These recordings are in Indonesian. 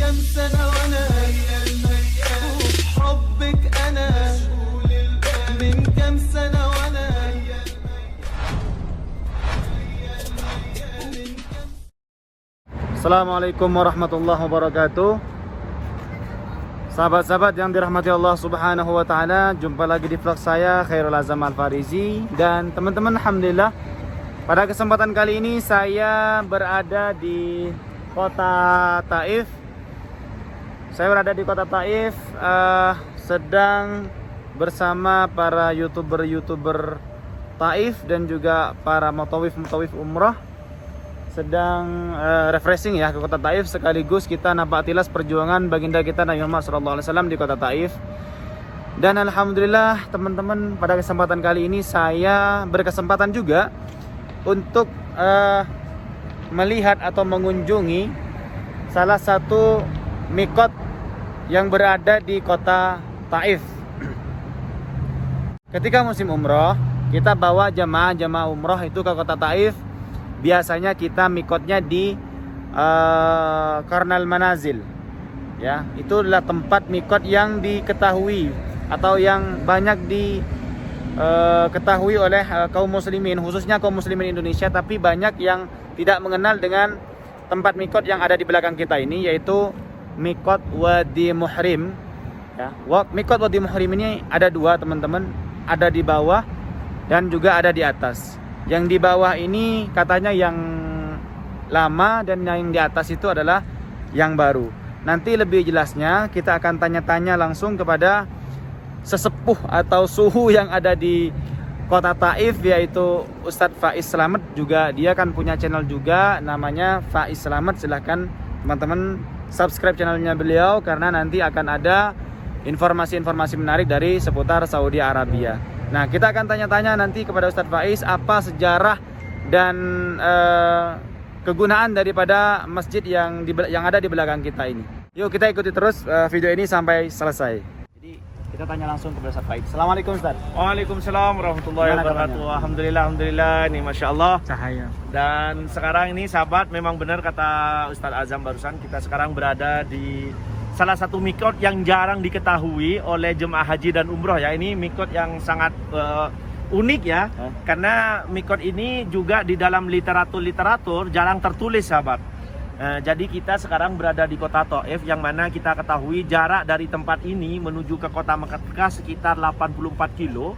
كام سنة وأنا حبك أنا من كام سنة وأنا Assalamualaikum warahmatullahi wabarakatuh. Sahabat-sahabat yang dirahmati Allah Subhanahu wa taala, jumpa lagi di vlog saya Khairul Azam Al-Farizi. Dan teman-teman, alhamdulillah pada kesempatan kali ini saya berada di kota Taif. Saya berada di kota Taif, sedang bersama para youtuber Taif dan juga para mutawif umrah, sedang refreshing ya ke kota Taif, sekaligus kita nampak tilas perjuangan baginda kita Nabi Muhammad SAW di kota Taif. Dan alhamdulillah teman-teman, pada kesempatan kali ini saya berkesempatan juga untuk melihat atau mengunjungi salah satu mikot yang berada di kota Taif. Ketika musim umroh, kita bawa jamaah umroh itu ke kota Taif. Biasanya kita mikotnya di Qarnal Manazil, ya, itu adalah tempat mikot yang diketahui atau yang banyak diketahui oleh kaum muslimin, khususnya kaum muslimin Indonesia. Tapi banyak yang tidak mengenal dengan tempat mikot yang ada di belakang kita ini, yaitu mikot Wadi Muhrim, ya. Mikot Wadi Muhrim ini ada dua, teman-teman, ada di bawah dan juga ada di atas. Yang di bawah ini katanya yang lama, dan yang di atas itu adalah yang baru. Nanti lebih jelasnya kita akan tanya-tanya langsung kepada sesepuh atau suhu yang ada di kota Taif, yaitu Ustadz Faiz Slamet. Juga dia kan punya channel juga, namanya Faiz Slamet. Silahkan teman-teman subscribe channelnya beliau, karena nanti akan ada informasi-informasi menarik dari seputar Saudi Arabia. Nah, kita akan tanya-tanya nanti kepada Ustadz Faiz apa sejarah dan kegunaan daripada masjid yang ada di belakang kita ini. Yuk kita ikuti terus video ini sampai selesai. Jadi kita tanya langsung kepada Ustadz Faiz. Assalamualaikum Ustadz. Waalaikumsalam warahmatullahi wabarakatuh. Alhamdulillah, ini Masya Allah. Cahaya. Dan sekarang ini sahabat, memang benar kata Ustadz Azam barusan, kita sekarang berada di salah satu mikot yang jarang diketahui oleh jemaah haji dan umroh ya. Ini mikot yang sangat unik ya, karena mikot ini juga di dalam literatur jarang tertulis sahabat. Jadi kita sekarang berada di kota Taif, yang mana kita ketahui jarak dari tempat ini menuju ke kota Mekah sekitar 84 kilo.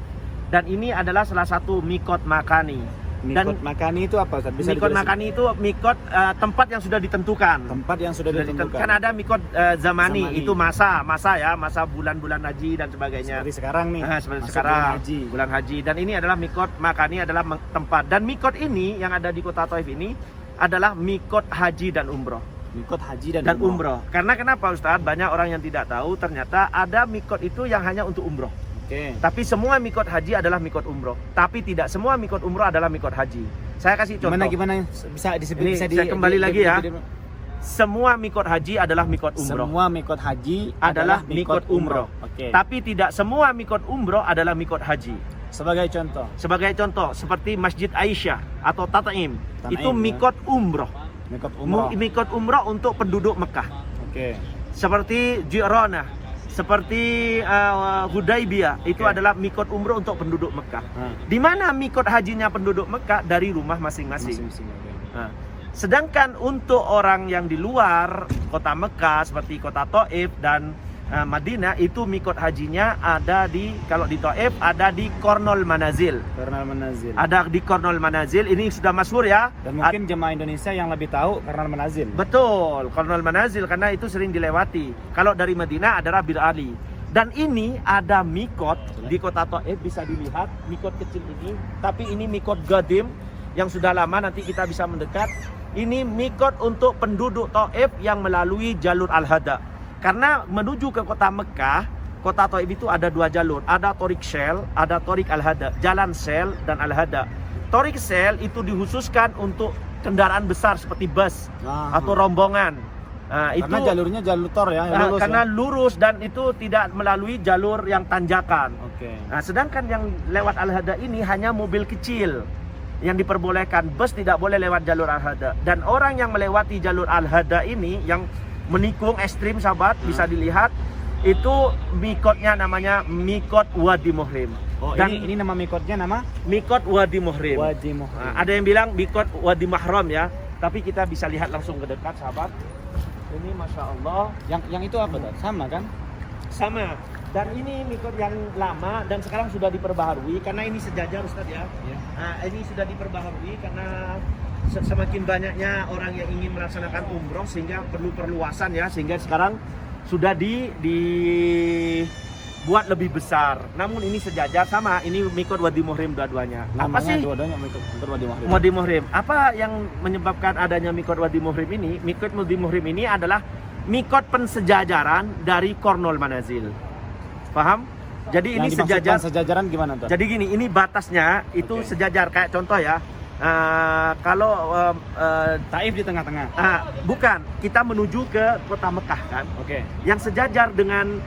Dan ini adalah salah satu mikot makani. Mikot makani itu apa Ustadz? Bisa mikot makani itu mikot tempat yang sudah ditentukan. Tempat yang sudah ditentukan. Kan ada mikot zamani, itu masa ya, masa bulan-bulan haji dan sebagainya. Seperti sekarang nih. Seperti sekarang bulan haji. Dan ini adalah mikot makani, adalah tempat. Dan mikot ini yang ada di kota Taif ini adalah mikot haji dan umroh. Mikot haji dan umroh. Karena kenapa Ustadz? Banyak orang yang tidak tahu, ternyata ada mikot itu yang hanya untuk umroh. Tapi semua mikot haji adalah mikot umroh. Tapi tidak semua mikot umroh adalah mikot haji. Saya kasih contoh. Gimana bisa disebut? Saya kembali lagi ya. Semua mikot haji adalah mikot umroh. Semua mikot haji adalah mikot umroh. Tapi tidak semua mikot umroh adalah mikot haji. Sebagai contoh, seperti Masjid Aisyah atau Tataim, itu mikot umroh. Mikot umroh untuk penduduk Mekah. Seperti Ji'ranah, seperti Hudaybiyah, itu adalah mikot umroh untuk penduduk Mekah. Di mana mikot hajinya penduduk Mekah? Dari rumah masing-masing. Sedangkan untuk orang yang di luar kota Mekah seperti kota Taif dan Madinah, itu mikot hajinya ada di, kalau di Taif ada di Qarnal Manazil. Ada di Qarnal Manazil, ini sudah masyhur ya. Dan mungkin jemaah Indonesia yang lebih tahu Qarnal Manazil. Betul, Qarnal Manazil, karena itu sering dilewati. Kalau dari Madinah adalah Bir Ali. Dan ini ada mikot di kota Taif, bisa dilihat mikot kecil ini. Tapi ini mikot Gadim yang sudah lama, nanti kita bisa mendekat. Ini mikot untuk penduduk Taif yang melalui jalur Al-Hada. Karena menuju ke kota Mekah, kota Taif itu ada dua jalur. Ada Torik Shell, ada Torik Al-Hada. Jalan Shell dan Al-Hada. Torik Shell itu dikhususkan untuk kendaraan besar seperti bus atau rombongan. Karena jalurnya jalur tor ya, lurus karena lurus dan itu tidak melalui jalur yang tanjakan. Sedangkan yang lewat Al-Hada ini hanya mobil kecil yang diperbolehkan. Bus tidak boleh lewat jalur Al-Hada. Dan orang yang melewati jalur Al-Hada ini, yang menikung ekstrim sahabat, bisa dilihat. Itu mikotnya namanya mikot Wadi Muhrim. Oh, Dan ini nama mikotnya nama mikot Wadi Muhrim. Wadi Muhrim. Nah, ada yang bilang mikot Wadi Mahram ya, tapi kita bisa lihat langsung ke dekat sahabat. Ini masya Allah. Yang itu apa tuh? Sama kan? Sama. Dan ini mikot yang lama dan sekarang sudah diperbaharui karena ini sejajar Ustaz ya. Iya. Nah, ini sudah diperbaharui karena semakin banyaknya orang yang ingin melaksanakan umroh sehingga perlu perluasan ya, sehingga sekarang sudah dibuat lebih besar. Namun ini sejajar sama, ini mikot Wadi Muhrim dua-duanya. Apa Namanya sih dua-duanya mikot Wadi Muhrim. Wadi Muhrim? Apa yang menyebabkan adanya mikot Wadi Muhrim ini? Mikot Wadi Muhrim ini adalah mikot pensejajaran dari Kornol Manazil. Paham? Jadi ini sejajaran gimana tuh? Jadi gini, ini batasnya itu sejajar kayak contoh ya. Kalau Taif di tengah-tengah. bukan, kita menuju ke kota Mekah kan. Oke. Yang sejajar dengan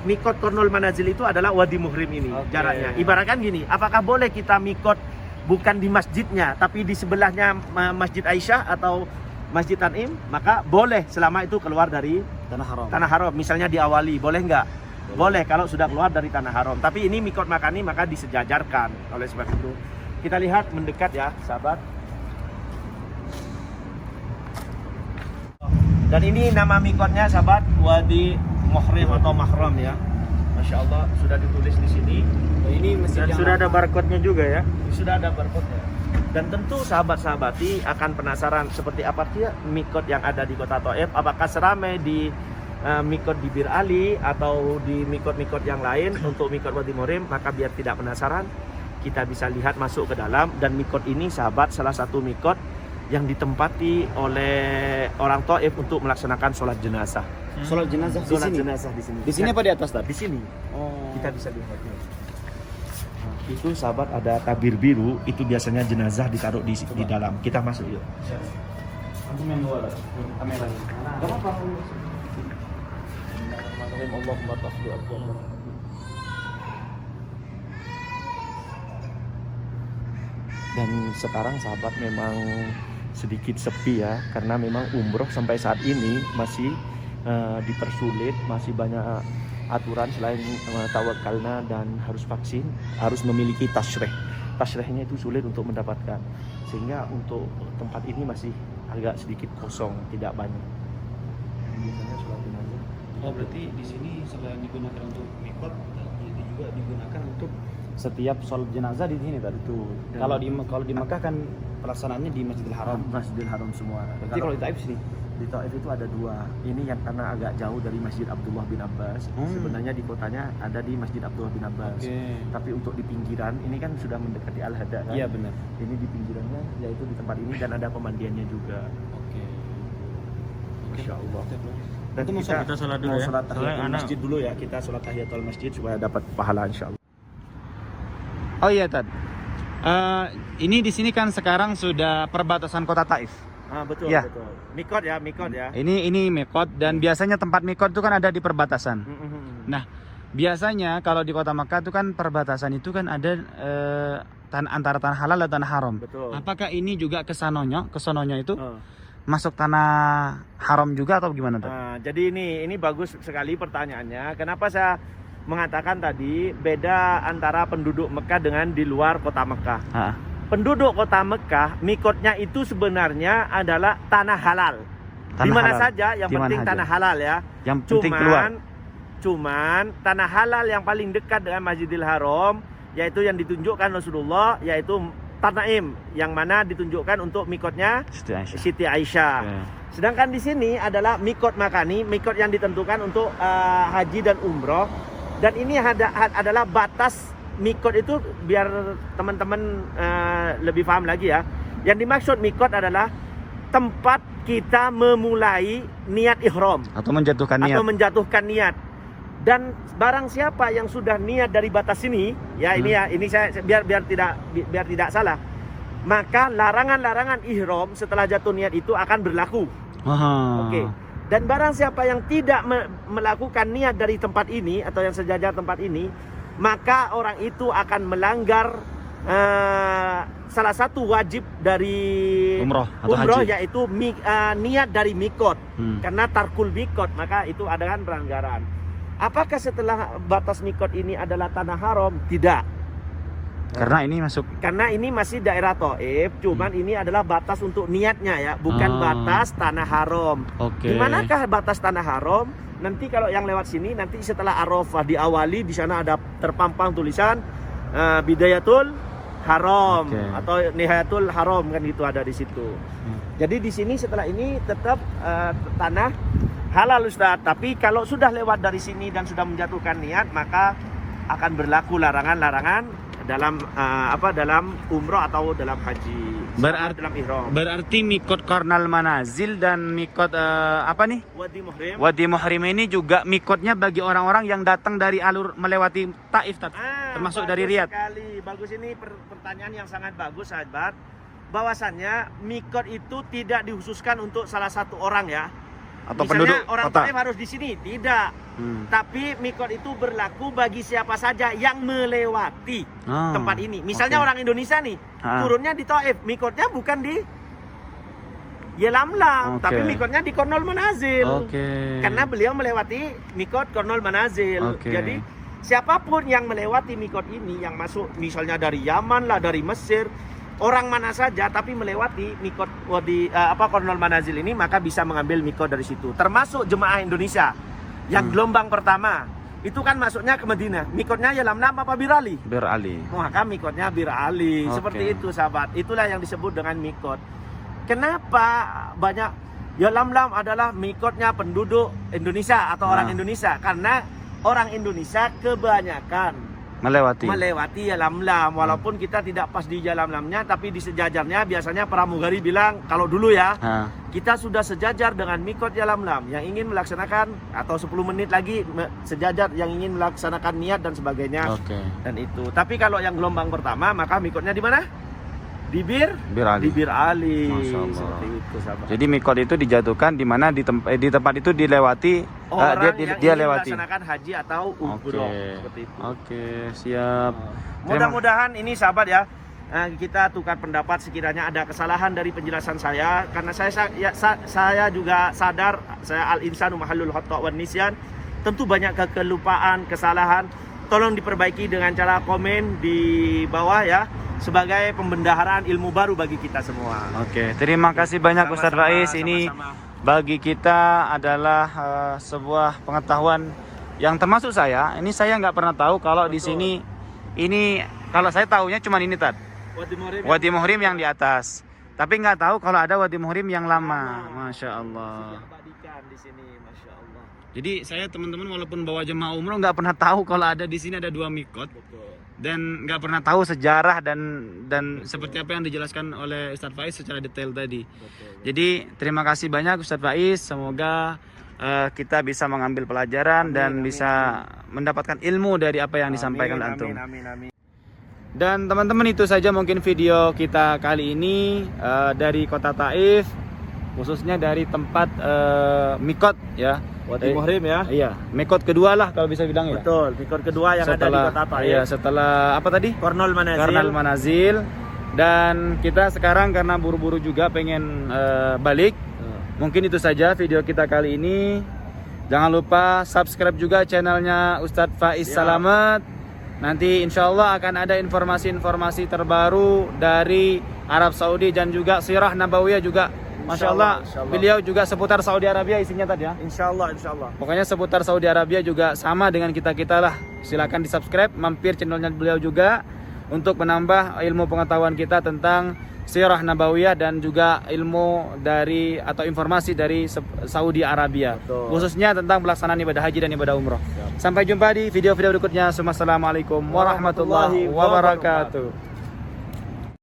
mikot Kornol Manazil itu adalah Wadi Muhrim ini jaraknya. Ibaratkan gini, apakah boleh kita mikot bukan di masjidnya tapi di sebelahnya Masjid Aisyah atau Masjid Tanim? Maka boleh selama itu keluar dari Tanah Haram. Misalnya diawali, boleh nggak? Boleh kalau sudah keluar dari Tanah Haram. Tapi ini mikot makani maka disejajarkan. Oleh sebab itu kita lihat mendekat ya sahabat. Dan ini nama mikotnya sahabat, Wadi Muhrim atau Mahram ya. Masya Allah sudah ditulis di sini. Ini Dan sudah ada barcode-nya juga ya. Sudah ada barcode-nya. Dan tentu sahabat-sahabati akan penasaran seperti apa sih mikot yang ada di kota Taif. Apakah seramai di mikot di Bir Ali atau di mikot-mikot yang lain untuk mikot Wadi Muhrim? Maka biar tidak penasaran, kita bisa lihat masuk ke dalam. Dan mikot ini sahabat salah satu mikot yang ditempati oleh orang Taif untuk melaksanakan sholat jenazah. Sholat jenazah di sini. Jenazah di sini. Di sini apa di atas tadi? Di sini. Oh. Kita bisa lihatnya. Itu sahabat ada tabir biru, itu biasanya jenazah ditaruh di dalam. Kita masuk yuk. Aku main luar kamera. Gak apa-apa. Allahumma tafdi abdullah. Dan sekarang sahabat memang sedikit sepi ya, karena memang umroh sampai saat ini masih dipersulit, masih banyak aturan selain tawakalna dan harus vaksin, harus memiliki tasyrih. Tasyrihnya itu sulit untuk mendapatkan, sehingga untuk tempat ini masih agak sedikit kosong, tidak banyak. Biasanya sholat jenazah. Oh, berarti di sini selain digunakan untuk mikot, itu juga digunakan untuk setiap sholat jenazah di sini tadi tuh. Kalau di Mekah kan pelaksanaannya di Masjidil Haram. Masjidil Haram semua. Berarti kalau di Taif sini? Di Taif itu ada dua. Ini yang karena agak jauh dari Masjid Abdullah bin Abbas. Sebenarnya di kotanya ada di Masjid Abdullah bin Abbas. Tapi untuk di pinggiran, ini kan sudah mendekati Al-Hada kan? Iya benar. Ini di pinggirannya, yaitu di tempat ini dan ada pemandiannya juga. Oke. Masya Allah. Dan kita sholat dulu ya. Sholat tahiyatul masjid dulu ya. Kita sholat tahiyatul masjid supaya dapat pahala insya Allah. Oh iya Tad. Ini di sini kan sekarang sudah perbatasan kota Taif. Betul, Ya. betul. Mikot ya. Ini mikot dan biasanya tempat mikot itu kan ada di perbatasan. Nah, biasanya kalau di kota Makkah itu kan perbatasan itu kan ada antara tanah halal dan tanah haram. Betul. Apakah ini juga kesononya itu masuk tanah haram juga atau gimana tuh? Jadi ini bagus sekali pertanyaannya. Kenapa saya mengatakan tadi beda antara penduduk Mekah dengan di luar kota Mekah? Penduduk kota Mekah, mikotnya itu sebenarnya adalah tanah halal. Di mana saja, yang penting tanah halal ya. Yang penting keluar. Cuman tanah halal yang paling dekat dengan Masjidil Haram, yaitu yang ditunjukkan Rasulullah, yaitu Tanaim, yang mana ditunjukkan untuk mikotnya Siti Aisyah. Sedangkan di sini adalah mikot makani, mikot yang ditentukan untuk haji dan umroh. Dan ini adalah batas mikot itu, biar teman-teman lebih paham lagi ya. Yang dimaksud mikot adalah tempat kita memulai niat ihram atau menjatuhkan niat. Dan barang siapa yang sudah niat dari batas ini, ya ini saya biar tidak salah, maka larangan-larangan ihram setelah jatuh niat itu akan berlaku. Oke. Dan barang siapa yang tidak melakukan niat dari tempat ini atau yang sejajar tempat ini, maka orang itu akan melanggar salah satu wajib dari Umroh atau haji. yaitu niat dari mikot. Hmm. Karena tarkul mikot, maka itu adalah pelanggaran. Apakah setelah batas mikot ini adalah tanah haram? Tidak. Karena ini masuk. Karena ini masih daerah Thaif, cuman ini adalah batas untuk niatnya ya, bukan batas tanah haram. Oke. Di manakah batas tanah haram? Nanti kalau yang lewat sini, nanti setelah Arafah diawali, di sana ada terpampang tulisan Bidayatul Haram atau Nihayatul Haram, kan itu ada di situ. Jadi di sini setelah ini tetap tanah halal Ustaz. Tapi kalau sudah lewat dari sini dan sudah menjatuhkan niat, maka akan berlaku larangan-larangan dalam dalam umroh atau dalam haji. Dalam ihram. Berarti mikot Qarnal Manazil dan mikot apa nih? Wadi Muhrim ini juga mikotnya bagi orang-orang yang datang dari alur melewati Taif, termasuk dari Riyadh. Sekali. Bagus, ini pertanyaan yang sangat bagus sahabat. Bahwasannya mikot itu tidak dikhususkan untuk salah satu orang ya. Atau misalnya penduduk orang kota Taif harus di sini, tidak. Tapi mikot itu berlaku bagi siapa saja yang melewati tempat ini. Misalnya orang Indonesia nih, turunnya di Taif, mikotnya bukan di Yelamlam, tapi mikotnya di Qarnal Manazil. Karena beliau melewati mikot Qarnal Manazil. Jadi siapapun yang melewati mikot ini, yang masuk misalnya dari Yaman lah, dari Mesir, orang mana saja tapi melewati mikot di Qarnal Manazil ini, maka bisa mengambil mikot dari situ. Termasuk jemaah Indonesia yang gelombang pertama itu kan masuknya ke Madinah. Mikotnya Yalamlam apa Bir Ali? Bir Ali. Maka mikotnya Bir Ali. Seperti itu sahabat. Itulah yang disebut dengan mikot. Kenapa banyak Yalamlam adalah mikotnya penduduk Indonesia atau orang Indonesia? Karena orang Indonesia kebanyakan melewati Yalamlam, walaupun kita tidak pas di Yalamlamnya, tapi di sejajarnya biasanya pramugari bilang kalau dulu ya, kita sudah sejajar dengan mikot Yalamlam. Yang ingin melaksanakan atau 10 menit lagi sejajar yang ingin melaksanakan niat dan sebagainya. Dan itu. Tapi kalau yang gelombang pertama, maka mikotnya di mana? Di Bir Ali. Di Bir Ali. Seperti itu, sahabat. Jadi mikot itu dijatuhkan di mana di tempat itu dilewati orang dia yang lewati melaksanakan haji atau umroh. Seperti itu. Siap. Mudah-mudahan ini sahabat ya, kita tukar pendapat sekiranya ada kesalahan dari penjelasan saya, karena saya juga sadar, saya al-insanu mahallul khata' wan nisyan, tentu banyak kelupaan, kesalahan. Tolong diperbaiki dengan cara komen di bawah ya, sebagai pembendaharaan ilmu baru bagi kita semua. Terima kasih banyak Ustadz Faiz. Ini bagi kita adalah sebuah pengetahuan yang termasuk saya. Ini saya nggak pernah tahu kalau di sini ini, kalau saya tahunya cuma ini Wadi Muhrim yang di atas. Tapi nggak tahu kalau ada Wadi Muhrim yang lama. Masya Allah. Di sini, Masya Allah. Jadi saya teman-teman walaupun bawa jemaah umroh nggak pernah tahu kalau ada di sini ada 2 mikot. Dan nggak pernah tahu sejarah dan seperti apa yang dijelaskan oleh Ustadz Faiz secara detail tadi. Jadi terima kasih banyak Ustadz Faiz. Semoga kita bisa mengambil pelajaran dan bisa mendapatkan ilmu dari apa yang disampaikan antum. Dan teman-teman, itu saja mungkin video kita kali ini dari kota Taif, khususnya dari tempat mikot ya. Wadi Muhrim ya. Iya, mikot kedua lah kalau bisa bilang ya. Betul, mikot kedua yang ada di kota Taif. Iya, setelah apa tadi? Qarnal Manazil. Dan kita sekarang karena buru-buru juga pengen balik. Mungkin itu saja video kita kali ini. Jangan lupa subscribe juga channelnya Ustadz Faiz Salamet. Nanti insya Allah akan ada informasi-informasi terbaru dari Arab Saudi dan juga Sirah Nabawiyah juga. Masya Allah, beliau juga seputar Saudi Arabia isinya tadi ya. Insya Allah. Pokoknya seputar Saudi Arabia juga sama dengan kita lah. Silakan di subscribe, mampir channelnya beliau juga untuk menambah ilmu pengetahuan kita tentang Sirah Nabawiyah dan juga ilmu dari atau informasi dari Saudi Arabia. Khususnya tentang pelaksanaan ibadah haji dan ibadah umroh. Sampai jumpa di video-video berikutnya. Assalamualaikum warahmatullahi wabarakatuh.